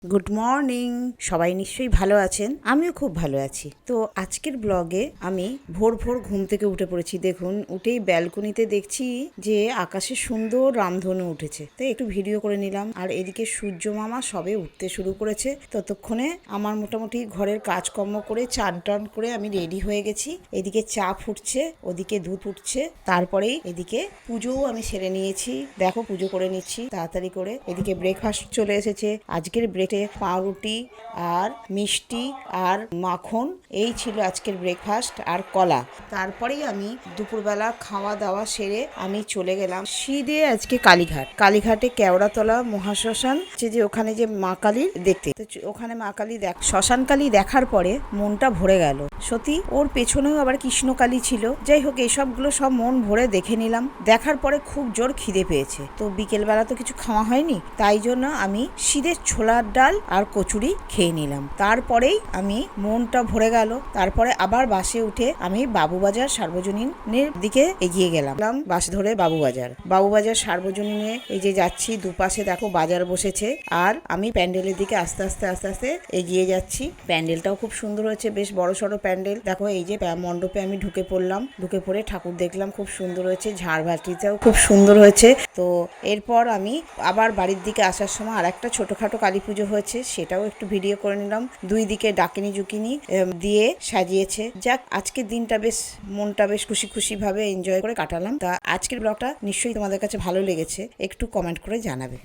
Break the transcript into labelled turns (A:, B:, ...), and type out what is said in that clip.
A: Good morning. সবাই নিশ্চয়ই ভালো আছেন, আমিও খুব ভালো আছি। তো আজকের ব্লগে আমি ভোর ভোর ঘুম থেকে উঠে পড়েছি। দেখুন, উঠেই ব্যালকনিতে দেখছি যে আকাশে সুন্দর রামধনু উঠেছে, তাই একটু ভিডিও করে নিলাম। আর এদিকে সূর্য মামা সবে উঠতে শুরু করেছে। ততক্ষণে আমার মোটামুটি ঘরের কাজকর্ম করে চান টান করে আমি রেডি হয়ে গেছি। এদিকে চা ফুটছে, ওদিকে দুধ ফুটছে, তারপরেই এদিকে পুজোও আমি সেরে নিয়েছি। দেখো, পুজো করে নিচ্ছি তাড়াতাড়ি করে। এদিকে ব্রেকফাস্ট চলে এসেছে। আজকের ব্রেকফাস্টে পাউরুটি আর মিষ্টি আর মাখন, এই ছিল আজকের ব্রেকফাস্ট, আর কলা। তারপরেই আমি দুপুরবেলা খাওয়া দাওয়া সেরে আমি চলে গেলাম সিধে আজকে কালীঘাটে কেওড়াতলা মহাশ্মশান যে ওখানে যে মা কালীর দেখতে। ওখানে মা কালী শ্মশান কালী দেখার পরে মনটা ভরে গেল। সত্যি ওর পেছনেও আবার কৃষ্ণকালী ছিল। যাই হোক, এইসবগুলো সব মন ভরে দেখে নিলাম। দেখার পরে খুব জোর খিদে পেয়েছে, তো বিকেলবেলা তো কিছু খাওয়া হয়নি, তাই জন্য আমি সিধে ছোলার ডাল আর কচুরি খেয়ে নিলাম। তারপরেই আমি মনটা ভরে গেল। তারপরে আবার বাসে উঠে আমি বাবুবাজার সার্বজনীনের দিকে এগিয়ে গেলাম। বাস ধরে বাবুবাজার সার্বজনীনে এই যে যাচ্ছি, দুপাশে দেখো বাজার বসেছে, আর আমি প্যান্ডেলের দিকে আস্তে আস্তে এগিয়ে যাচ্ছি। প্যান্ডেলটাও খুব সুন্দর হয়েছে, বেশ বড় সড়ো প্যান্ডেল। দেখো, এই যে মণ্ডপে আমি ঢুকে পড়লাম, ঢুকে পড়ে ঠাকুর দেখলাম, খুব সুন্দর হয়েছে। ঝাড়বাতিটাও খুব সুন্দর হয়েছে। তো এরপর আমি আবার বাড়ির দিকে আসার সময় আর একটা ছোটখাটো কালী পুজো হয়েছে, সেটাও একটু ভিডিও করে নিলাম। দুই দিকে ডাকিনি জুকিনি দিয়ে সাজিয়েছে। যাক, আজকের দিনটা বেশ মনটা বেশ খুশি ভাবে এনজয় করে কাটালাম। তা আজকের ব্লগটা নিশ্চয়ই তোমাদের কাছে ভালো লেগেছে, একটু কমেন্ট করে জানাবে।